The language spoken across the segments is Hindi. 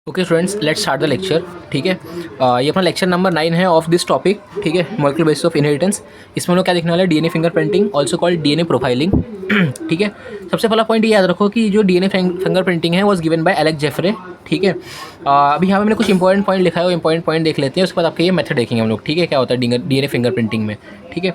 Okay students, let's start the lecture. ठीक है, ये अपना लेक्चर नंबर 9 है ऑफ दिस टॉपिक। ठीक है, मॉलिक्यूलर बेसिस ऑफ इनहेरिटेंस। इसमें हम लोग क्या देखने वाला है, DNA fingerprinting, also called DNA profiling. ठीक है, सबसे पहला पॉइंट ये याद रखो कि जो डीएनए फिंगरप्रिंटिंग है was given by Alex Jeffrey. ठीक है, अभी यहाँ पे मैंने कुछ इंपॉर्टेंट पॉइंट लिखा है, वो इंपॉर्टेंट पॉइंट देख लेते हैं, उसके बाद आपके ये मेथड देखेंगे हम लोग। ठीक है, क्या होता है डीएनए फिंगरप्रिंटिंग में। ठीक है,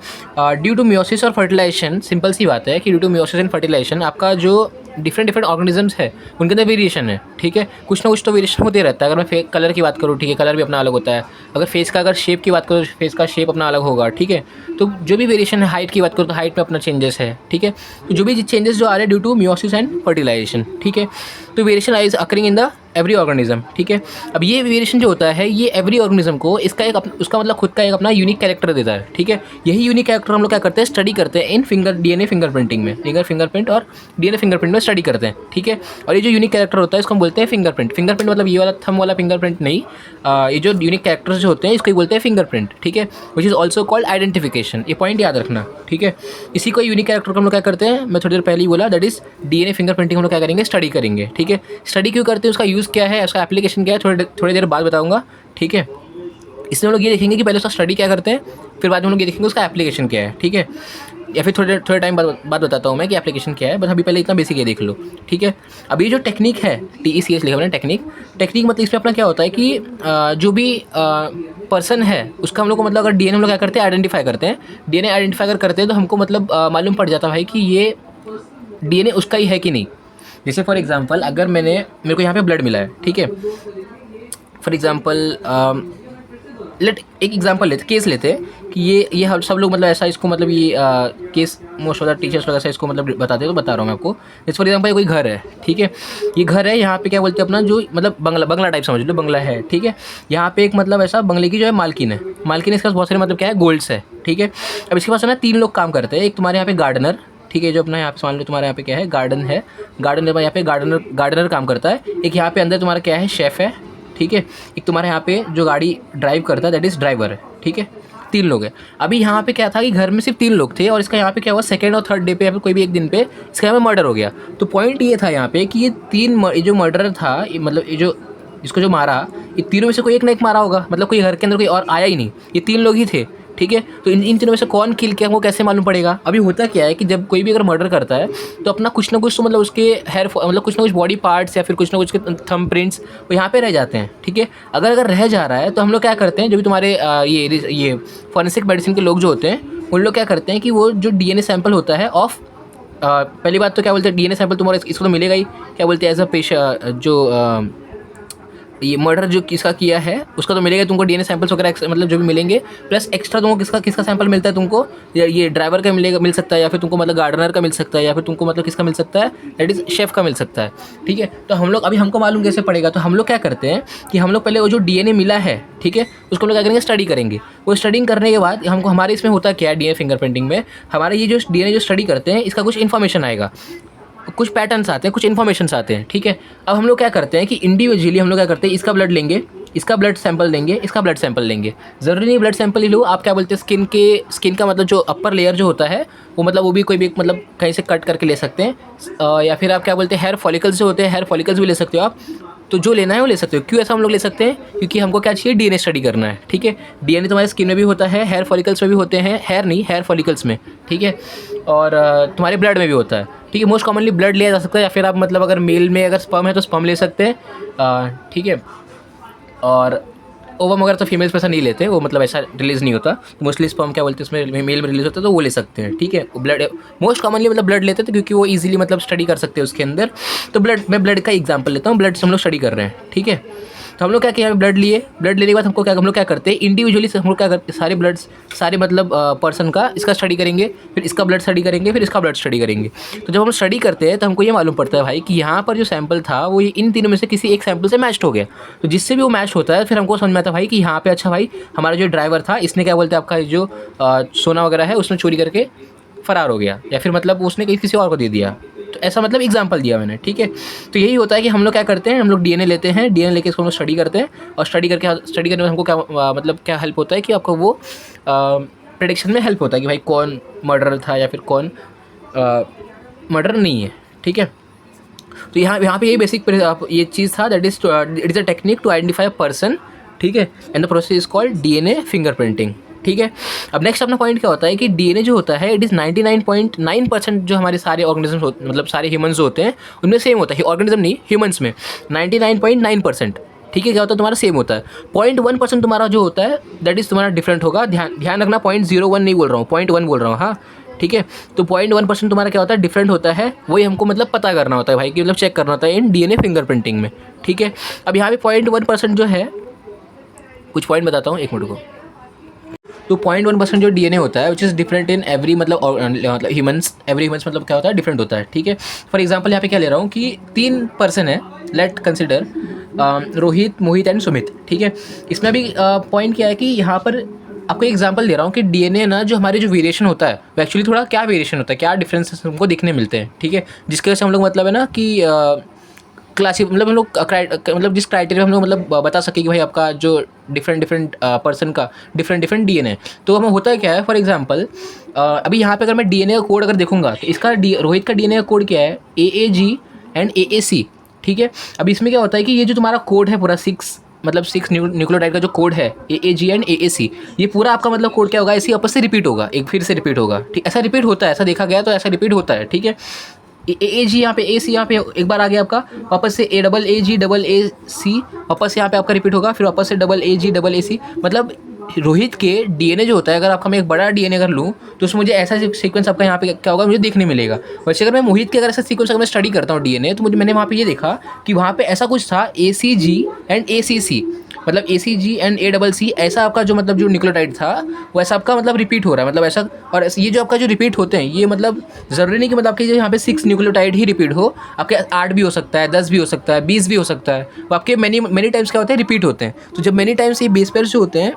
ड्यू टू मियोसिस और फर्टिलाइजेशन, सिंपल सी बात है कि due to meiosis and fertilisation आपका जो डिफरेंट ऑर्गेनिजम्स है उनके अंदर वेरिएशन है। ठीक है, कुछ ना कुछ तो वेरिएशन होते रहता है। अगर मैं कलर की बात करूँ, ठीक है, कलर भी अपना अलग होता है। अगर फेस का अगर शेप की बात करूँ, फेस का शेप अपना अलग होगा। ठीक है, तो जो भी वेरिएशन है, हाइट की बात करूँ तो हाइट में अपना चेंजेस है। ठीक है, तो जो भी चेंजेस जो आ रहे हैं due to meiosis and fertilisation. ठीक है, तो variation is occurring in the every organism. ठीक है, अब ये वेरिएशन जो होता है ये एवरी ऑर्गेनिज्म को इसका एक उसका मतलब खुद का एक अपना यूनिक कैरेक्टर देता है। ठीक है, यही यूनिक कैरेक्टर हम लोग क्या करते हैं, स्टडी करते हैं इन डीएनए फिंगरप्रिंटिंग में। फिंगरप्रिंट और डीएनए फिंगरप्रिंट में स्टडी करते हैं। ठीक है, और ये जो यूनिक कैरेक्टर होता है इसको हम बोलते हैं फिंगरप्रिंट। फिंगरप्रिंट मतलब ये वाला थंब वाला फिंगरप्रिंट नहीं, ये जो यूनिक कैरेक्टर्स जो होते हैं इसको ही बोलते हैं फिंगरप्रिंट। ठीक है, which is also called identification. ये पॉइंट याद रखना। ठीक है, इसी को यूनिक कैरेक्टर को हम लोग क्या करते हैं, मैं थोड़ी देर पहले ही बोला, दैट इज डीएनए फिंगरप्रिंटिंग हम लोग क्या करेंगे, स्टडी करेंगे। ठीक है, स्टडी क्यों करते हैं, उसका यूज़ क्या है, उसका एप्लीकेशन क्या है, थोड़ी देर बाद बताऊंगा। ठीक है, इसमें हम लोग ये देखेंगे कि पहले उसका स्टडी क्या करते हैं, फिर बाद में हम लोग ये देखेंगे उसका एप्लीकेशन क्या है। ठीक है, या फिर थोड़े टाइम बाद बताता हूँ मैं कि एप्लीकेशन क्या है, बस अभी पहले इतना बेसिक ये देख लो। ठीक है, अब ये जो टेक्निक है, TECH लिखा मैंने, टेक्निक मतलब इसमें अपना क्या होता है कि जो भी पर्सन है उसका हम लोग को मतलब अगर डीएनए हम लोग क्या करते हैं, आइडेंटिफाई करते हैं। डीएनए आइडेंटिफाई अगर करते हैं तो हमको मतलब मालूम पड़ जाता है भाई कि ये डीएनए उसका ही है कि नहीं। जैसे फॉर एग्जांपल अगर मेरे को यहाँ पे ब्लड मिला है। ठीक है, फॉर एग्जांपल एक एग्जांपल लेते, केस लेते हैं कि ये हम सब लोग मतलब ऐसा इसको मतलब ये case most of the teachers लोग ऐसा इसको मतलब बताते हैं, तो बता रहा हूँ मैं आपको। जैसे फॉर एग्जांपल कोई घर है। ठीक है, ये घर है, यहाँ पे क्या बोलते हैं अपना जो मतलब बंगला टाइप समझ लो, बंगला है। ठीक है, यहाँ पे एक मतलब ऐसा बंगले की जो है मालकिन है, इसके पास बहुत सारे मतलब क्या है, गोल्ड्स है। ठीक है, अब इसके पास है ना 3 लोग काम करते हैं। एक तुम्हारे यहाँ पे गार्डनर, ठीक है, जो अपना यहाँ पे मान लो तुम्हारे यहाँ पे क्या है, गार्डन है, यहाँ पे गार्डनर काम करता है। एक यहाँ पे अंदर तुम्हारा क्या है, शेफ़ है। ठीक है, एक तुम्हारे यहाँ पे जो गाड़ी ड्राइव करता है दैट इज़ ड्राइवर है। ठीक है, 3 लोग हैं। अभी यहाँ पे क्या था कि घर में सिर्फ 3 लोग थे और इसका यहाँ पे क्या हुआ, सेकंड और थर्ड डे पे या फिर कोई भी एक दिन पे इसका यहाँ पे मर्डर हो गया। तो पॉइंट ये था यहाँ पे कि ये जो मर्डर था, मतलब ये जो इसको जो मारा, ये तीनों में से कोई एक ना एक मारा होगा, मतलब कोई घर के अंदर कोई और आया ही नहीं, ये 3 लोग ही थे। ठीक है, तो इन तीनों में से कौन किल किया वो कैसे मालूम पड़ेगा। अभी होता क्या है कि जब कोई भी अगर मर्डर करता है तो अपना कुछ ना कुछ तो मतलब उसके मतलब कुछ ना कुछ बॉडी पार्ट्स या फिर कुछ ना कुछ के थंब प्रिंट्स वो यहाँ पे रह जाते हैं। ठीक है, अगर रह जा रहा है तो हम लोग क्या करते हैं, जो भी तुम्हारे ये फॉरेंसिक मेडिसिन के लोग जो होते हैं उन लोग क्या करते हैं कि वो जो डीएनए सैंपल होता है ऑफ पहली बात तो क्या बोलते हैं, डीएनए सैंपल तुम्हारा इसको तो मिलेगा ही, क्या बोलते हैं एज अ जो ये मर्डर जो किसका किया है उसका तो मिलेगा तुमको, डीएनए सैंपल्स वगैरह मतलब जो भी मिलेंगे, प्लस एक्स्ट्रा तुमको किसका सैंपल मिलता है तुमको, ये ड्राइवर का मिल सकता है, या फिर तुमको मतलब गार्डनर का मिल सकता है, या फिर तुमको मतलब किसका मिल सकता है, दैट इज़ शेफ़ का मिल सकता है। ठीक है, तो हम लोग अभी हमको मालूम कैसे पड़ेगा, तो हम लोग क्या करते हैं कि हम लोग पहले वो जो डीएनए मिला है, ठीक है, उसको हम लोग क्या करेंगे, स्टडी करेंगे। वो स्टडिंग करने के बाद हमको हमारे इसमें होता क्या है, डीएनए फिंगरप्रिंटिंग में हमारे ये जो डीएनए जो स्टडी करते हैं इसका कुछ इन्फॉर्मेशन आएगा, कुछ पैटर्न्स आते हैं, कुछ इन्फॉर्मेशंस आते हैं। ठीक है, अब हम लोग क्या करते हैं कि इंडिविजुअली हम लोग क्या करते हैं, इसका ब्लड लेंगे, इसका ब्लड सैंपल लेंगे, इसका ब्लड सैंपल लेंगे। ज़रूरी नहीं ब्लड सैंपल ही लो, आप क्या बोलते हैं स्किन का मतलब जो अपर लेयर जो होता है वो मतलब वो भी कोई भी मतलब कहीं से कट करके ले सकते हैं, या फिर आप क्या बोलते हैं हेयर फॉलिकल्स जो होते हैं, हेयर फॉलिकल्स भी ले सकते हो आप। तो जो लेना है वो ले सकते हो। क्यों ऐसा हम लोग ले सकते हैं, क्योंकि हमको क्या चाहिए, डीएनए स्टडी करना है। ठीक है, डीएनए तुम्हारे स्किन में भी होता है, हेयर फॉलिकल्स में भी होते हैं, हेयर फॉलिकल्स में। ठीक है, और तुम्हारे ब्लड में भी होता है। ठीक है, मोस्ट कॉमनली ब्लड लिया जा सकता है, या फिर आप मतलब अगर मेल में अगर स्पर्म है तो स्पर्म ले सकते हैं। ठीक है, और ओवम वगैरह तो फीमेल्स में ऐसा नहीं लेते, वो मतलब ऐसा रिलीज़ नहीं होता, तो मोस्टली स्पर्म क्या बोलते हैं उसमें मेल में रिलीज़ होता है, तो वो ले सकते हैं। ठीक है, ब्लड मोस्ट कॉमनली मतलब ब्लड लेते हैं, क्योंकि वो इजीली मतलब स्टडी कर सकते हैं उसके अंदर। तो मैं ब्लड का एग्जांपल लेता हूँ, ब्लड से हम लोग स्टडी कर रहे हैं। ठीक है, तो हम लोग क्या किया, ब्लड लेने के बाद हम लोग क्या करते हैं, इंडिविजुअली हम लोग क्या करते हैं, सारे मतलब पर्सन का इसका स्टडी करेंगे, फिर इसका ब्लड स्टडी करेंगे, फिर इसका ब्लड स्टडी करेंगे। तो जब हम स्टडी करते हैं तो हमको ये मालूम पड़ता है भाई कि यहाँ पर जो सैंपल था वो इन तीनों में से किसी एक सैंपल से मैच हो गया। तो जिससे भी वो मैच होता है फिर हमको समझ में आता है भाई कि यहाँ पे अच्छा भाई हमारा जो ड्राइवर था इसने क्या बोलते हैं आपका जो सोना वगैरह है उसने चोरी करके फ़रार हो गया, या फिर मतलब उसने किसी और को दे दिया। तो ऐसा मतलब एग्जांपल दिया मैंने। ठीक है, तो यही होता है कि हम लोग क्या करते हैं, हम लोग डीएनए लेते हैं, डीएनए लेके इसको हम लोग स्टडी करते हैं, और स्टडी करने में हमको क्या मतलब क्या हेल्प होता है कि आपको वो प्रेडिक्शन में हेल्प होता है कि भाई कौन मर्डर था या फिर कौन मर्डर नहीं है। ठीक है, तो यहाँ पे ये बेसिक ये चीज़ था, that is it is a technique to identify a person, ठीक है, and the process is called DNA fingerprinting, ठीक है। अब नेक्स्ट अपना पॉइंट क्या होता है कि डीएनए जो होता है इट इज़ 99.9% जो हमारे सारे ऑर्गेनिजम्स मतलब सारे ह्यूमंस होते हैं उनमें सेम होता है, ऑर्गेनिज्म नहीं ह्यूमंस में 99.9%, ठीक है, क्या होता है तुम्हारा सेम होता है। 0.1% तुम्हारा जो होता है दैट इज़ तुम्हारा डिफरेंट होगा, ध्यान रखना 0.01 नहीं बोल रहा हूँ, 0.1 बोल रहा हूँ, हाँ ठीक है। तो 0.1% तुम्हारा क्या होता है डिफरेंट होता है, वही हमको मतलब पता करना होता है भाई कि मतलब चेक करना होता है इन डीएनए फिंगरप्रिंटिंग में, ठीक है। अब यहाँ पे 0.1% जो है, कुछ पॉइंट बताता हूँ, एक मिनट को। तो 0.1% जो डीएनए होता है which is different in every मतलब ह्यूमंस, एवरी ह्यूमंस मतलब क्या होता है डिफरेंट होता है, ठीक है। फॉर एग्जांपल यहाँ पे क्या ले रहा हूँ कि 3 पर्सन है, late consider Rohit, Mohit and Sumit, ठीक है। इसमें अभी पॉइंट क्या है कि यहाँ पर आपको एग्जांपल दे रहा हूँ कि डीएनए ना जो हमारे जो वेरिएशन होता है वो एक्चुअली थोड़ा क्या वेरिएशन होता है, क्या डिफरेंसेस हमको दिखने मिलते हैं, ठीक है। जिसकी वजह से हम लोग मतलब है ना कि क्लासिक मतलब हम लोग मतलब जिस क्राइटेरिया हम लोग मतलब बता सके कि भाई आपका जो डिफरेंट पर्सन का डिफरेंट डीएनए, तो हमें होता है क्या है, फॉर एग्जांपल अभी यहाँ पे अगर मैं डीएनए का कोड अगर देखूंगा तो इसका रोहित का डीएनए का कोड क्या है AAG एंड AAC, ठीक है। अब इसमें क्या होता है कि ये जो तुम्हारा कोड है पूरा 6 न्यूक्लियोटाइड का जो कोड है AAG एंड AAC, ये पूरा आपका मतलब कोड क्या होगा, इसी आपस से रिपीट होगा, एक फिर से रिपीट होगा, ठीक, ऐसा रिपीट होता है, ऐसा देखा गया तो ऐसा रिपीट होता है, ठीक है। AAG यहाँ पे AC यहाँ पे एक बार आ गया आपका, वापस से AAG वापस यहाँ पे आपका रिपीट होगा, फिर वापस से AAG मतलब रोहित के डीएनए जो होता है, अगर आपका मैं एक बड़ा डीएनए अगर लूँ तो उसमें मुझे ऐसा सीक्वेंस आपका यहाँ पे क्या होगा मुझे देखने मिलेगा। वैसे अगर मैं मोहित के अगर ऐसा सीक्वेंस अगर मैं स्टडी करता हूँ डीएनए, तो मैंने वहाँ पे ये देखा कि वहाँ पे ऐसा कुछ था ACG एंड ACC, मतलब ACG एंड ACC, ऐसा आपका जो मतलब जो न्यूक्लियोटाइड था वैसा आपका मतलब रिपीट हो रहा है, मतलब ऐसा। और ये जो आपका जो रिपीट होते हैं ये मतलब ज़रूरी नहीं कि मतलब आपके जो यहाँ पे 6 न्यूक्लियोटाइड ही रिपीट हो, आपके 8 भी हो सकता है, 10 भी हो सकता है, 20 भी हो सकता है, वो आपके मेनी टाइम्स क्या होते हैं रिपीट होते हैं। तो जब मेनी टाइम्स ये बेस पेयर जो होते हैं,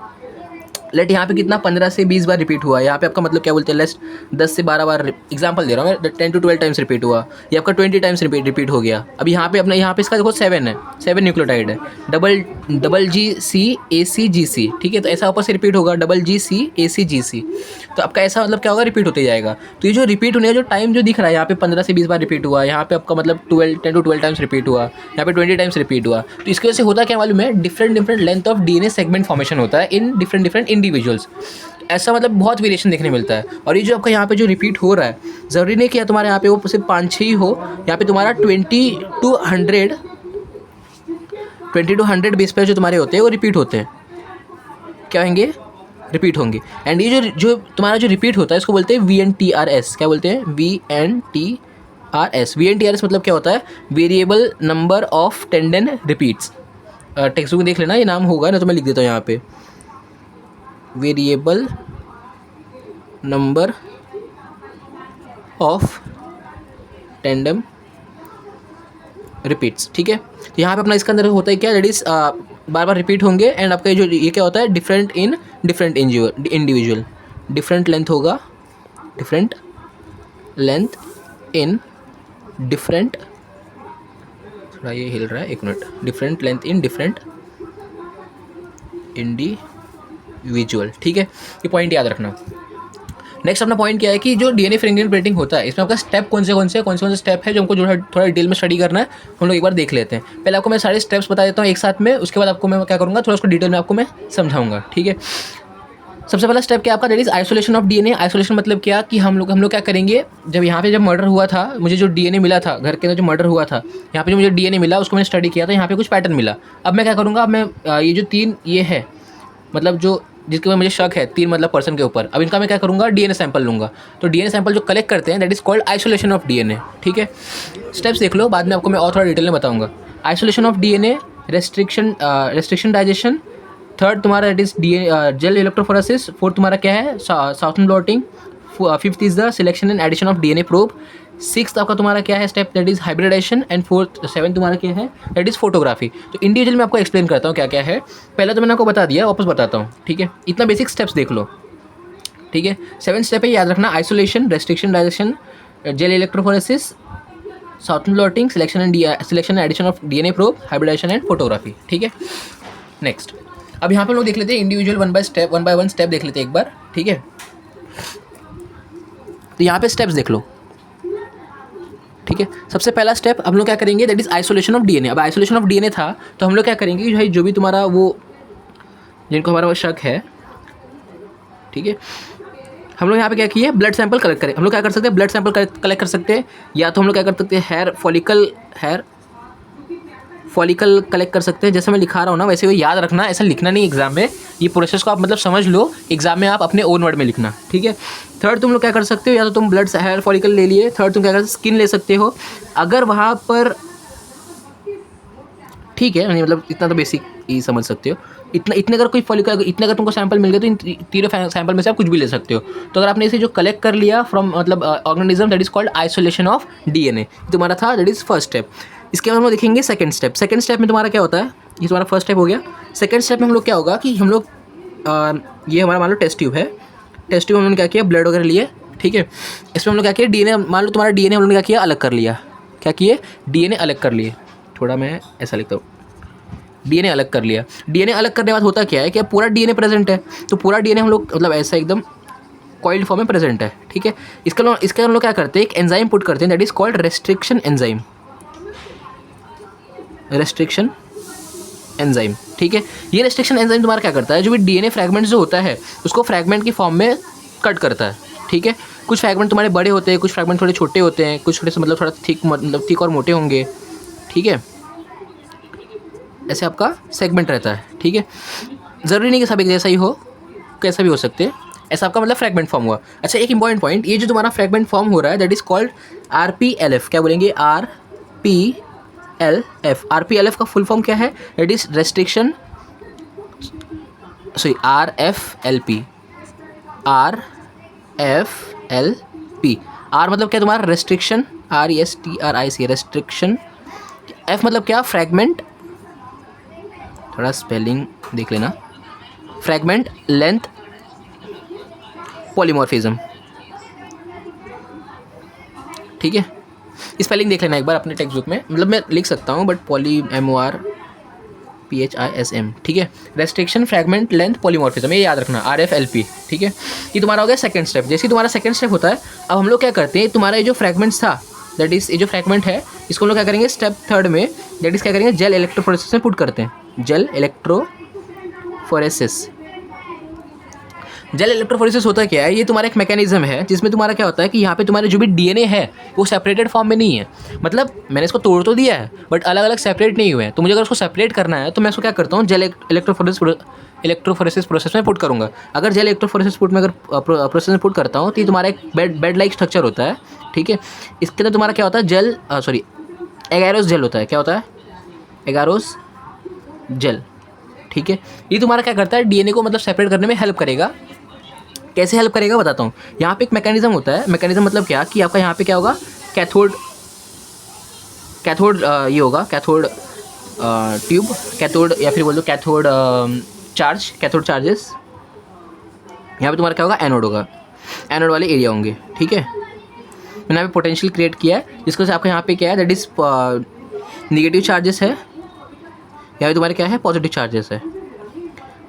लेट यहाँ पे कितना 15 से 20 बार रिपीट हुआ, यहाँ पे आपका मतलब क्या बोलते हैं लेस 10 से 12 बार, एग्जांपल दे रहा हूँ मैं, 10 to 12 टाइम्स रिपीट हुआ, ये आपका 20 टाइम्स रिपीट हो गया। अब यहाँ पे अपना यहाँ पे इसका देखो 7 है, 7 न्यूक्लियोटाइड है, GC, ठीक है। तो ऐसा वापस से रिपीट होगा GC, तो आपका ऐसा मतलब क्या होगा रिपीट होते जाएगा। तो ये जो रिपीट होने का जो टाइम जो दिख रहा है यहाँ पे 15 से 20 बार रिपीट हुआ, यहाँ पे आपका मतलब 10 to 12 टाइम्स रिपीट हुआ, यहाँ पे 20 टाइम्स रिपीट हुआ। तो इसकी वजह से होता क्या मालूम है, different length of DNA segment formation होता है इन डिफरेंट इंडिविजुअल्स, ऐसा मतलब बहुत वेरिएशन देखने मिलता है। और ये जो आपका यहाँ पे जो रिपीट हो रहा है, ज़रूरी नहीं कि तुम्हारे यहाँ पे वो सिर्फ 5-6 ही हो, यहाँ पे तुम्हारा 20 to 100 बेस पे जो तुम्हारे होते हैं वो रिपीट होते हैं, क्या होंगे रिपीट होंगे। एंड ये जो तुम्हारा जो रिपीट होता है इसको बोलते हैं VNTRS, क्या बोलते हैं VNTRS मतलब क्या होता है, variable number of tendon repeats. Text book में देख लेना, ये नाम होगा ना तो मैं लिख देता हूँ यहाँ पे, variable number of tandem repeats, ठीक है। तो यहाँ पे अपना इसके अंदर होता है क्या, that is bar bar repeat होंगे, एंड आपका ये क्या होता है डिफरेंट इंडिविजुअल, डिफरेंट लेंथ होगा, डिफरेंट लेंथ इन डिफरेंट, थोड़ा ये हिल रहा है एक minute, different length in different individual, ठीक है। ये पॉइंट याद रखना। नेक्स्ट अपना पॉइंट क्या है कि जो डीएनए फिंगरप्रिंटिंग होता है इसमें आपका स्टेप कौन से स्टेप है जो हमको जो थोड़ा डिटेल में स्टडी करना है, हम लोग एक बार देख लेते हैं। पहले आपको मैं सारे स्टेप्स बता देता हूँ एक साथ में, उसके बाद आपको मैं क्या करूँगा थोड़ा उसको डिटेल में आपको मैं समझाऊंगा, ठीक है। सबसे पहला स्टेप क्या आपका, that is isolation of DNA. Isolation मतलब क्या कि हम लोग क्या करेंगे, जब यहाँ पे जब मर्डर हुआ था, मुझे जो डीएनए मिला था घर के अंदर जो मर्डर हुआ था, यहाँ पे जो मुझे डीएनए मिला उसको मैंने स्टडी किया था, यहाँ पे कुछ पैटर्न मिला। अब मैं क्या करूँगा, अब मैं ये जो 3 ये है मतलब जो जिसके ऊपर मुझे शक है 3 मतलब पर्सन के ऊपर, अब इनका मैं क्या करूँगा डीएनए सैंपल लूँगा। तो डीएनए सैंपल जो कलेक्ट करते हैं that is called isolation of DNA, ठीक है। स्टेप्स देख लो, बाद में आपको मैं और थोड़ा डिटेल में बताऊँगा। Isolation of DNA, restriction digestion, third तुम्हारा that is gel electrophoresis, fourth तुम्हारा क्या है Southern blotting, fifth is the selection and addition of DNA probe, sixth आपका तुम्हारा क्या है step that is hybridization, and seven तुम्हारा क्या है दैट इज फोटोग्राफी। तो इंडिविजुअल में आपको एक्सप्लेन करता हूँ क्या क्या है। पहले तो मैंने आपको बता दिया, वापस बताता हूँ, ठीक है। इतना बेसिक स्टेप्स देख लो, ठीक है। 7 स्टेप है याद रखना, isolation, restriction digestion, gel electrophoresis, Southern blotting, selection and addition of DNA probe, hybridisation and photography, ठीक है। नेक्स्ट अब यहाँ पे लोग देख लेते हैं इंडिविजुअल 1 by 1 स्टेप देख लेते हैं एक बार, ठीक है। तो यहाँ पे स्टेप्स देख लो, ठीक है। सबसे पहला स्टेप हम लोग क्या करेंगे, that is isolation of DNA. अब आइसोलेशन ऑफ डीएनए था तो हम लोग क्या करेंगे कि भाई जो भी तुम्हारा वो जिनको हमारा वो शक है, ठीक है, हम लोग यहाँ पे क्या किए, ब्लड सैंपल कलेक्ट करें। हम लोग क्या कर सकते हैं, ब्लड सैंपल कलेक्ट कर सकते हैं, या तो हम लोग क्या कर सकते हैं हेयर फॉलिकल कलेक्ट कर सकते हैं। जैसे मैं लिखा रहा हूँ ना वैसे वो याद रखना, ऐसा लिखना नहीं एग्जाम में, ये प्रोसेस को आप मतलब समझ लो, एग्जाम में आप अपने ओन वर्ड में लिखना, ठीक है। थर्ड तुम लोग क्या कर सकते हो, या तो तुम ब्लड हेयर फॉलिकल ले लिए, थर्ड तुम क्या कर सकते हो, स्किन ले सकते हो अगर वहाँ पर, ठीक है, मतलब इतना तो बेसिक ही समझ सकते हो। इतने अगर कोई फॉलिकल, इतने अगर तुमको सैंपल मिल गए तो इन तीनों सैंपल में से आप कुछ भी ले सकते हो। तो अगर आपने इसे जो कलेक्ट कर लिया फ्रॉम मतलब organism, that is called isolation of DNA, तुम्हारा था, दैट इज फर्स्ट स्टेप। इसके बाद हम लोग देखेंगे सेकंड स्टेप। सेकंड स्टेप में तुम्हारा क्या होता है, ये तुम्हारा फर्स्ट स्टेप हो गया। सेकंड स्टेप में हम लोग क्या होगा कि हम लोग ये हमारा मान लो टेस्ट ट्यूब है, टेस्ट ट्यूब में हमने क्या किया, ब्लड वगैरह लिए, ठीक है। इसमें हम लोग क्या किया, डीएनए, मान लो तुम्हारा डीएनए हम लोगों ने क्या किया, अलग कर लिया। क्या किए, डीएनए अलग कर लिए। थोड़ा मैं ऐसा लिखता हूँ, डीएनए अलग कर लिया। डीएनए अलग करने के बाद होता क्या है कि पूरा डीएनए प्रेजेंट है, तो पूरा डीएनए हम लोग मतलब ऐसा एकदम कॉइल्ड फॉर्म में प्रेजेंट है, ठीक है। इसके हम लोग क्या करते हैं, एक एंजाइम पुट करते हैं, that is called restriction enzyme, restriction enzyme, ठीक है। ये रेस्ट्रिक्शन एंजाइम तुम्हारा क्या करता है, जो भी डीएनए फ्रैगमेंट जो होता है उसको फ्रैगमेंट की फॉर्म में कट करता है, ठीक है। कुछ फ्रैगमेंट तुम्हारे बड़े होते हैं, कुछ फ्रैगमेंट थोड़े छोटे होते हैं, कुछ थोड़े से मतलब थोड़ा थिक और मोटे होंगे, ठीक है। ऐसे आपका सेगमेंट रहता है, ठीक है। ज़रूरी नहीं कि सब एक जैसा ही हो, कैसा भी हो सकते हैं, ऐसा आपका मतलब फ्रैगमेंट फॉर्म हुआ। अच्छा, एक इंपॉर्टेंट पॉइंट, ये जो तुम्हारा फ्रैगमेंट फॉर्म हो रहा है दैट इज़ कॉल्ड RPLF। क्या बोलेंगे, RPLF। RPLF का फुल फॉर्म क्या है, that is restriction, sorry RFLP, RFLP। R मतलब क्या तुम्हारा रेस्ट्रिक्शन, RESTRIC रेस्ट्रिक्शन, F मतलब क्या, फ्रैगमेंट, थोड़ा स्पेलिंग देख लेना, फ्रैगमेंट, लेंथ, पॉलीमॉर्फिज्म, ठीक है। स्पेलिंग देख लेना एक बार अपने टेक्स्ट बुक में, मतलब मैं लिख सकता हूँ बट POLYMORPHISM, ठीक है। रेस्ट्रिक्शन, फ्रैगमेंट, लेंथ, पॉलीमॉर्फिज्म, ये याद रखना, RFLP, ठीक है। ये तुम्हारा हो गया सेकंड स्टेप। जैसे तुम्हारा सेकंड स्टेप होता है, अब हम लोग क्या करते हैं, तुम्हारा ये जो फ्रैगमेंट्स था, दैट इज ये जो फ्रैगमेंट है, इसको हम लोग क्या करेंगे स्टेप थर्ड में, दैट इज क्या करेंगे, जेल इलेक्ट्रोफोरेसिस में पुट करते हैं। जेल इलेक्ट्रोफोरेसिस, जेल इलेक्ट्रोफोरेसिस होता क्या है, ये तुम्हारा एक मैकेनिज्म है जिसमें तुम्हारा क्या होता है कि यहाँ पे तुम्हारे जो भी डीएनए है वो सेपरेटेड फॉर्म में नहीं है। मतलब मैंने इसको तोड़ तो दिया है बट अलग अलग सेपरेट नहीं हुए हैं। तो मुझे अगर उसको सेपरेट करना है तो मैं उसको क्या करता हूँ, जेल इलेक्ट्रोफोरेसिस प्रोसेस में पुट करूँगा। अगर जेल इलेक्ट्रोफोरेसिस पुट में अगर प्रोसेस में पुट करता हूँ तो ये तुम्हारा एक बेड लाइक स्ट्रक्चर होता है, ठीक है। इसके अंदर तुम्हारा क्या होता है, एगारोस जेल होता है। क्या होता है, एगारोस जेल, ठीक है। ये तुम्हारा क्या करता है, डीएनए को मतलब सेपरेट करने में हेल्प करेगा। कैसे हेल्प करेगा बताता हूँ। यहाँ पे एक मैकेनिज्म होता है, मैकेनिज्म मतलब क्या कि आपका यहाँ पे क्या होगा, कैथोड ये होगा, कैथोड ट्यूब, कैथोड या फिर बोल दो कैथोड चार्जेस। यहाँ पे तुम्हारा क्या होगा, एनोड होगा, एनोड वाले एरिया होंगे, ठीक है। मैंने यहाँ पे पोटेंशियल क्रिएट किया है जिसकी वजह से आपका यहाँ पे क्या है, दैट इज निगेटिव चार्जेस है, यहाँ पे तुम्हारे क्या है, पॉजिटिव चार्जेस है।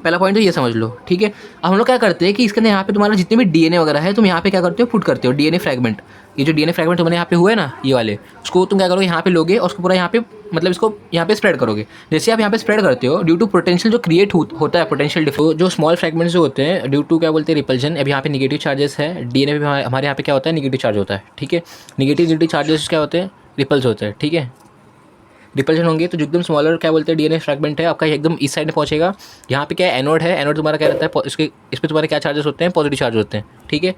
पहला पॉइंट तो ये समझ लो, ठीक है। अब हम लोग क्या करते हैं कि इसके अंदर यहाँ पे तुम्हारा जितने भी डीएनए वगैरह है, तुम यहाँ पे क्या करते हो, पुट करते हो डीएनए फ्रैगमेंट। ये जो डीएनए फ्रैगमेंट तुम्हारे यहाँ पे हुए ना, ये वाले, उसको तुम क्या करोगे, यहाँ पे लोगे और उसको पूरा यहाँ पे मतलब इसको यहाँ पे स्प्रेड करोगे। जैसे आप यहाँ पे स्प्रेड करते हो, ड्यू टू पोटेंशियल जो क्रिएट होता है, पोटेंशियल जो स्मॉल फ्रैगमेंट्स जो होते हैं, ड्यू टू क्या बोलते हैं, रिपल्जन। अब यहाँ पे निगेटिव चार्जेस है, डीएनए पे हमारे यहाँ पे क्या होता है, निगेटिव चार्ज होता है, ठीक है। निगेटिव चार्जेस क्या होते हैं, रिपल्स होते हैं, ठीक है। रिपल्शन होंगे तो जो एकदम स्मॉलर क्या बोलते हैं डीएनए फ्रैगमेंट है आपका एकदम इस साइड में पहुंचेगा। यहाँ पे क्या है, एनोड है, एनोड तुम्हारा क्या रहता है, इस पर तुम्हारे क्या चार्जेस होते हैं, पॉजिटिव चार्ज होते हैं, ठीक है।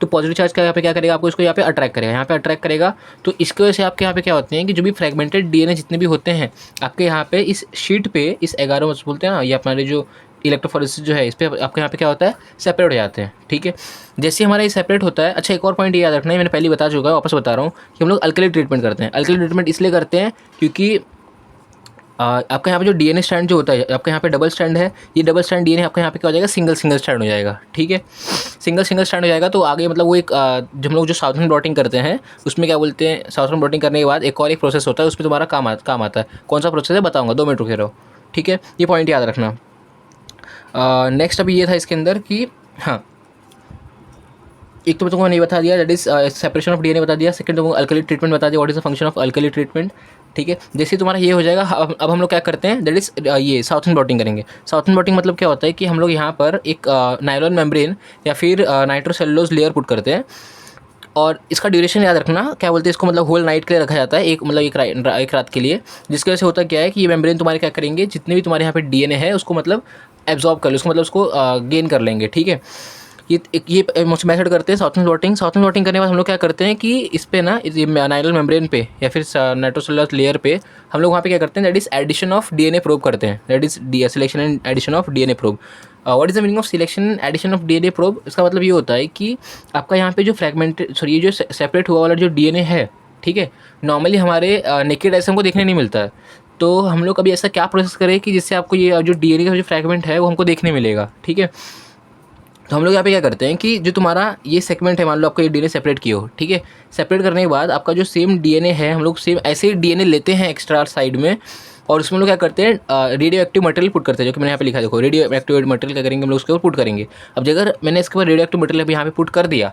तो पॉजिटिव चार्ज का यहाँ पे क्या करेगा, आपको इसको यहाँ पे अट्रैक्ट करेगा, यहाँ पे अट्रैक्ट करेगा। तो इसकी वजह से आपके यहाँ पे क्या होते हैं कि जो भी फ्रैगमेंटेड डीएनए जितने भी होते हैं आपके यहाँ पे इस शीट पे, इस 11 बोलते हैं ना, ये हमारे जो इलेक्ट्रोफोरेसिस जो है इस पर आपके यहाँ पे क्या होता है, सेपरेट हो जाते हैं, ठीक है। जैसे हमारा ये सेपरेट होता है। अच्छा, एक और पॉइंट ये याद रखना है, मैंने पहले बता चुका है, वापस बता रहा हूँ कि हम लोग अल्कली ट्रीटमेंट करते हैं। अल्कली ट्रीटमेंट इसलिए करते हैं क्योंकि आपका यहाँ पे जो डीएनए स्ट्रैंड जो होता है, आपका यहाँ पे डबल स्ट्रैंड है, ये डबल स्ट्रैंड डीएनए आपका यहाँ पे क्या हो जाएगा, सिंगल स्ट्रैंड हो जाएगा, ठीक है। सिंगल स्ट्रैंड हो जाएगा तो आगे मतलब वो एक जो हम लोग जो साउथर्न ब्लॉटिंग करते हैं उसमें क्या बोलते हैं, साउथर्न ब्लॉटिंग करने के बाद एक और एक प्रोसेस होता है, उसमें तुम्हारा काम आता है। कौन सा प्रोसेस है बताऊँगा, 2 मिनट रुके रहो, ठीक है। ये पॉइंट याद रखना। नेक्स्ट अभी ये था इसके अंदर कि हाँ, एक तो मैं तुमको नहीं बता दिया, that is separation of DNA बता दिया। सेकंड तुमको अल्कली ट्रीटमेंट बता दिया, what is the function of alkali treatment. ठीक है, जैसे तुम्हारा ये हो जाएगा, अब हम लोग क्या करते हैं, दैट इज ये साउथर्न ब्लॉटिंग करेंगे। साउथर्न ब्लॉटिंग मतलब क्या होता है कि हम लोग यहाँ पर एक नायलॉन मेम्ब्रेन या फिर नाइट्रोसेलुलोज लेयर पुट करते हैं, और इसका ड्यूरेशन याद रखना, क्या बोलते हैं इसको, मतलब होल नाइट के लिए रखा जाता है, एक मतलब एक रात के लिए। जिसकी वजह से होता क्या है कि ये मेम्ब्रेन तुम्हारे क्या करेंगे, जितने भी तुम्हारे यहाँ पे डीएनए है उसको मतलब एब्जॉर्ब कर लो, उसको मतलब उसको गेन कर लेंगे। ठीक है, ये मेथड करते हैं साउथर्न ब्लॉटिंग। साउथर्न ब्लॉटिंग करने के बाद हम लोग क्या करते हैं कि इस पे ना, इस नाइलॉन मेम्ब्रेन पे या फिर नाइट्रोसेलुलर लेयर पे हम लोग वहाँ पे क्या करते हैं, that is addition of DNA probe करते हैं, that is selection and addition of DNA probe. What is the meaning of selection and addition of DNA probe? इसका मतलब ये होता है कि आपका यहाँ पे जो ये जो सेपरेट हुआ वाला जो डीएनए है, ठीक है, नॉर्मली हमारे नेकेड ऐसे हमको देखने नहीं मिलता है। तो हम लोग अभी ऐसा क्या प्रोसेस करें कि जिससे आपको ये जो डीएनए का जो फ्रैगमेंट है वो हमको देखने मिलेगा। ठीक है, तो हम लोग यहाँ पे क्या करते हैं कि जो तुम्हारा ये सेगमेंट है, मान लो आपका ये डीएनए सेपरेट किया हो, ठीक है, सेपरेट करने के बाद आपका जो सेम डीएनए है, हम लोग सेम ऐसे ही डीएनए लेते हैं एक्स्ट्रा साइड में, और उसमें हम लोग क्या करते हैं, रेडियो एक्टिव मटेरियल पुट करते हैं, जो कि मैंने यहाँ पे लिखा है, देखो रेडियो एक्टिव मटेरियल क्या करेंगे हम लोग उसके ऊपर पुट करेंगे। अब अगर मैंने इसके ऊपर रेडियो एक्टिव मटेरियल अभी यहाँ पे पुट कर दिया,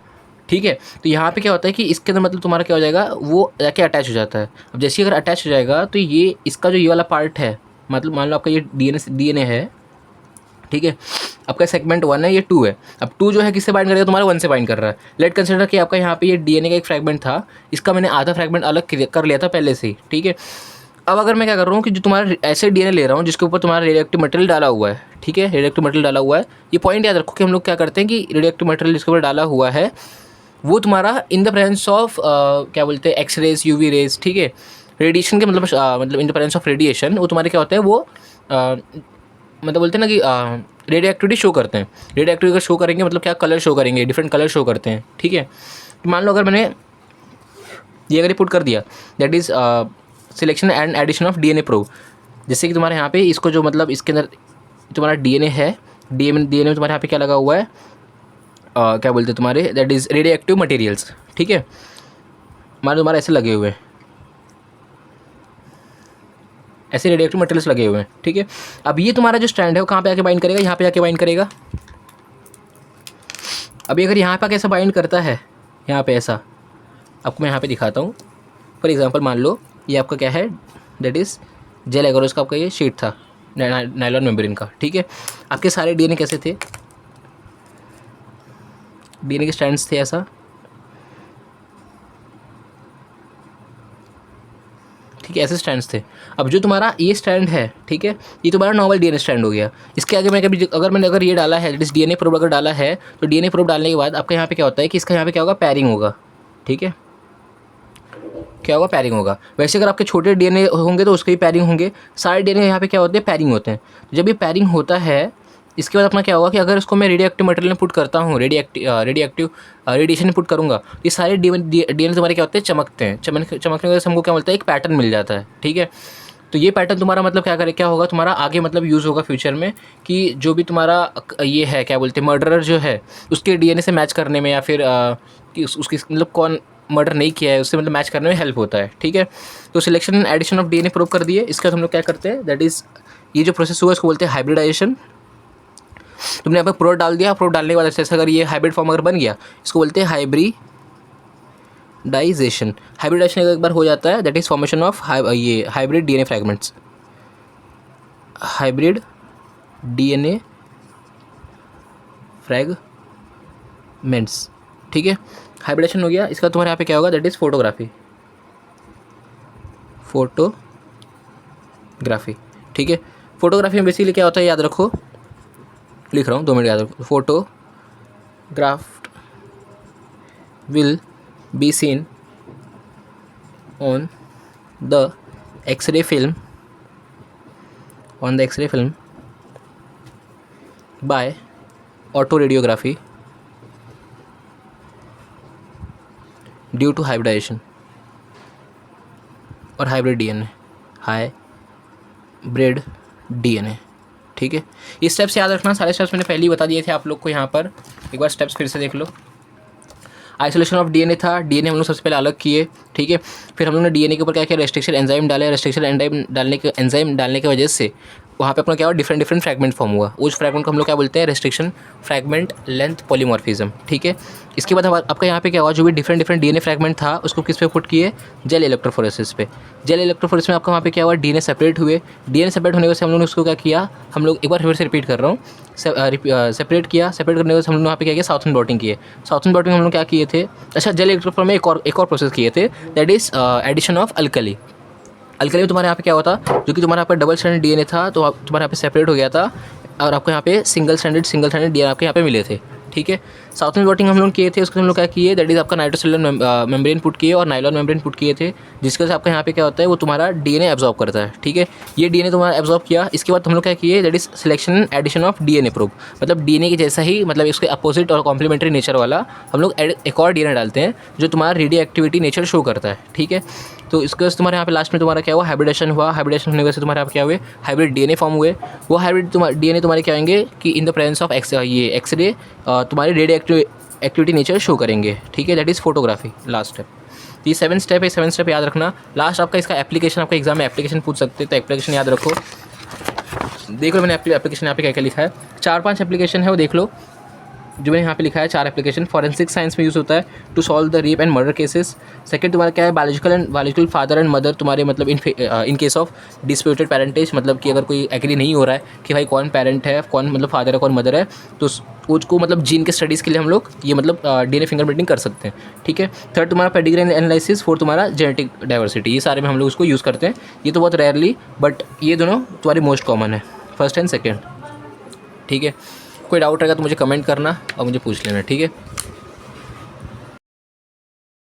ठीक है, तो यहाँ पे क्या होता है कि इसके अंदर मतलब तुम्हारा क्या हो जाएगा, वो जाके अटैच हो जाता है। अब जैसे अगर अटैच हो जाएगा तो ये इसका जो ये वाला पार्ट है, मतलब मान लो आपका ये डीएनए है, ठीक है, आपका सेगमेंट 1 है, ये 2 है। अब 2 जो है किससे बाइंड करेगा, तुम्हारा 1 से बाइंड कर रहा है। लेट कंसिडर कि आपका यहाँ पे ये डीएनए का एक फ्रैगमेंट था, इसका मैंने आधा फ्रैगमेंट अलग कर लिया था पहले से ही। ठीक है, अब अगर मैं क्या कर रहा हूँ कि जो तुम्हारा ऐसे डीएनए ले रहा हूँ जिसके ऊपर तुम्हारा रेडियोएक्टिव मटेरियल डाला हुआ है, ठीक है, रेडियोएक्टिव मटेरियल डाला हुआ है। ये पॉइंट याद रखो कि हम लोग क्या करते हैं कि रेडियोएक्टिव मटेरियल जिसके ऊपर डाला हुआ है वो तुम्हारा इन द प्रेजेंस ऑफ क्या बोलते हैं, एक्स रेज, यूवी रेज, ठीक है, रेडिएशन के मतलब in the presence of radiation, वो तुम्हारे क्या होता है, वो मतलब बोलते हैं ना कि रेडियो एक्टिविटी शो करते हैं। रेडियो एक्टिविटी अगर शो करेंगे मतलब क्या, कलर शो करेंगे, डिफरेंट कलर शो करते हैं। ठीक है, तो मान लो अगर मैंने ये अगर पुट कर दिया, that is selection and addition of DNA probe. जैसे कि तुम्हारे यहाँ पे इसको जो मतलब इसके अंदर तुम्हारा डीएनए है, डीएनए में तुम्हारे यहाँ पे क्या लगा हुआ है, क्या बोलते हैं तुम्हारे, that is radio active materials. ठीक है, मान लो तुम्हारे ऐसे लगे हुए हैं, ऐसे रेडियोएक्टिव मटेरियल्स लगे हुए हैं। ठीक है, अब ये तुम्हारा जो स्ट्रैंड है वो कहाँ पे आके बाइंड करेगा, यहाँ पे आके बाइंड करेगा। अभी अगर यहाँ पे आके ऐसा बाइंड करता है, यहाँ पे ऐसा, आपको मैं यहाँ पे दिखाता हूँ। फॉर एग्जांपल मान लो ये आपका क्या है, दैट इज़ जेल एगरोस का आपका ये शीट था नायलॉन मेम्ब्रेन का। ठीक है, आपके सारे डीएनए कैसे थे, डीएनए के स्ट्रैंड्स थे ऐसा, ठीक है, ऐसे स्ट्रैंड्स थे। अब जो तुम्हारा ये स्ट्रैंड है, ठीक है, ये तुम्हारा नॉर्मल डीएनए स्ट्रैंड हो गया। इसके आगे मैं कभी अगर ये डाला है, जिस डीएनए प्रोब अगर डाला है, तो डीएनए प्रोब डालने के बाद आपका यहाँ पे क्या होता है कि इसका यहाँ पे क्या होगा, पैरिंग होगा। ठीक है, क्या होगा, पैरिंग होगा। वैसे अगर आपके छोटे डीएनए होंगे तो उसके भी पैरिंग होंगे। सारे डीएनए यहाँ पे क्या होते हैं, पैरिंग होते हैं। जब ये पैरिंग होता है, इसके बाद अपना क्या होगा कि अगर इसको मैं रेडियो एक्टिव मटेरियल में पुट करता हूँ, रेडिएक्टिव रेडिएशन में पुट करूँगा, तो ये सारे डीएनए तुम्हारे क्या होते हैं, चमकते हैं। चमकने की वजह से हमको क्या मिलता है, एक पैटर्न मिल जाता है। ठीक है, तो ये पैटर्न तुम्हारा मतलब क्या होगा, तुम्हारा आगे मतलब यूज़ होगा फ्यूचर में, कि जो भी तुम्हारा ये है, क्या बोलते हैं, मर्डरर जो है उसके डीएनए से मैच करने में, या फिर कि उसकी मतलब कौन मर्डर नहीं किया है उससे मतलब मैच करने में हेल्प होता है। ठीक है, तो selection and addition of DNA probe कर दिए। इसके बाद हम लोग क्या करते हैं, दैट इज़ ये जो प्रोसेस हुआ इसको बोलते हैं हाइब्रिडाइजेशन। तुमने यहाँ पर प्रोड डाल दिया, प्रोड डालने के बाद जैसे अगर ये हाइब्रिड फॉर्म अगर बन गया, इसको बोलते हैं हाइब्रिडाइजेशन। हाइब्रिडाइजेशन एक बार हो जाता है, दैट इज़ फॉर्मेशन ऑफ ये hybrid DNA fragments, hybrid DNA fragments. ठीक है, हाइब्रिडेशन हो गया। इसका तुम्हारे यहाँ पे क्या होगा, दैट इज़ फोटोग्राफी। ठीक है, फोटोग्राफी में बेसिकली क्या होता है, याद रखो, लिख रहा हूँ, 2 मिनट याद रखो। Photograph will be seen on the X ray film by autoradiography due to hybridization और हाइब्रिड डीएनए। ठीक है, इस स्टेप्स याद रखना, सारे स्टेप्स मैंने पहले ही बता दिए थे आप लोग को। यहाँ पर एक बार स्टेप्स फिर से देख लो। आइसोलेशन ऑफ डीएनए था, डीएनए हम लोग सबसे पहले अलग किए। ठीक है, फिर हम लोग ने डीएनए के ऊपर क्या किया, रेस्ट्रिक्शन एंजाइम डाले। रेस्ट्रिक्शन एंजाइम डालने की वजह से वहाँ पे अपना क्या हुआ, डिफरेंट डिफरेंट फ्रैगमेंट फॉर्म हुआ। उस फ्रैगमेंट को हम लोग क्या बोलते हैं, रेस्ट्रिक्शन फ्रैगमेंट लेंथ पॉलीमॉर्फिज्म, ठीक है। इसके बाद आपका यहाँ पे क्या हुआ, जो भी डिफरेंट डिफरेंट डीएनए फ्रैगमेंट था उसको किस पे पुट किए, जेल इलेक्ट्रोफोरेसिस पे। जेल इलेक्ट्रोफोरेसिस में आपका वहाँ पे क्या हुआ, डीएनए सेपरेट हुए। डीएनए सेपरेट होने के बाद हम लोगों ने उसको क्या किया, हम लोग एक बार फिर से रिपीट कर रहा हूँ, सेपरेट किया। सेपरेट करने के बाद हम लोग वहाँ पे क्या किया, साउथर्न ब्लॉटिंग किए। साउथर्न ब्लॉटिंग हम लोग क्या किए थे, अच्छा जेल इलेक्ट्रोफोरेसिस में एक और प्रोसेस किए थे, that is addition of alkali. Alkali में तुम्हारे यहाँ पे क्या होता, जो कि तुम्हारे यहाँ पे डबल स्टैंडर्ड डीएनए था तो तुम्हारे यहाँ पे सेपरेट हो गया था, और आपको यहाँ पे सिंगल स्टैंडर्ड डीएनए आपके यहाँ पे मिले थे, ठीक है। साउथर्न ब्लॉटिंग हम लोग किए थे, उसको हम लोग क्या किए, दैट इज़ आपका नाइट्रोसेलुलर मेम्ब्रेन पुट किए और नाइलॉन मेम्ब्रेन पुट किए थे, जिसके वजह से आपका यहाँ पे क्या होता है, वो तुम्हारा डीएनए एब्जॉर्ब करता है, ठीक है। ये डीएनए तुम्हारा एब्जॉर्ब किया। इसके बाद हम लोग क्या किए, that is selection and addition of DNA probe, मतलब डीएनए के जैसा ही, मतलब इसके अपोजिट और कॉम्प्लीमेंट्री नेचर वाला हम लोग एक और डीएनए डालते हैं जो तुम्हारा रेडियो एक्टिविटी नेचर शो करता है, ठीक है। तो इसके वजह से तुम्हारे यहाँ पे लास्ट में तुम्हारा क्या हुआ, हाइब्रिडेशन हुआ। हाइब्रिडेशन होने की वजह से तुम्हारे यहाँ पे क्या हुए, हाइब्रिड डीएनए फॉर्म हुए। वो हाइब्रिड डीएनए तुम्हारे क्या होंगे कि इन द प्रेजेंस ऑफ ये एक्सरे तुम्हारी रेडियो एक्टिविटी नेचर शो करेंगे, ठीक है। That is photography last step. ये 7 स्टेप है, 7 स्टेप याद रखना। लास्ट आपका इसका एप्लीकेशन, आपका एग्जाम में एप्लीकेशन पूछ सकते हैं, तो एप्लीकेशन याद रखो। देख लो मैंने एप्लीकेशन यहाँ पे क्या क्या लिखा है, 4-5 एप्लीकेशन है वो देख लो। जो मैंने यहाँ पे लिखा है 4 एप्लीकेशन। फॉरेंसिक साइंस में यूज़ होता है to solve the rape and murder cases. Second तुम्हारा क्या है, बायोलॉजिकल फादर एंड मदर तुम्हारे, मतलब in case of disputed parentage, मतलब कि अगर कोई एग्री नहीं हो रहा है कि भाई कौन पेरेंट है, कौन मतलब फादर है, कौन मदर है, तो उसको मतलब जीन के स्टडीज़ के लिए हम लोग ये मतलब डीएनए फिंगरप्रिंटिंग कर सकते हैं, ठीक है। थर्ड तुम्हारा पेडिग्री एनालिसिस। फोर्थ तुम्हारा जेनेटिक डाइवर्सिटी। ये सारे में हम लोग उसको यूज़ करते हैं। ये तो बहुत रेयरली, बट ये दोनों तुम्हारी मोस्ट कॉमन है, फर्स्ट एंड सेकेंड, ठीक है। कोई डाउट रहेगा तो मुझे कमेंट करना और मुझे पूछ लेना, ठीक है।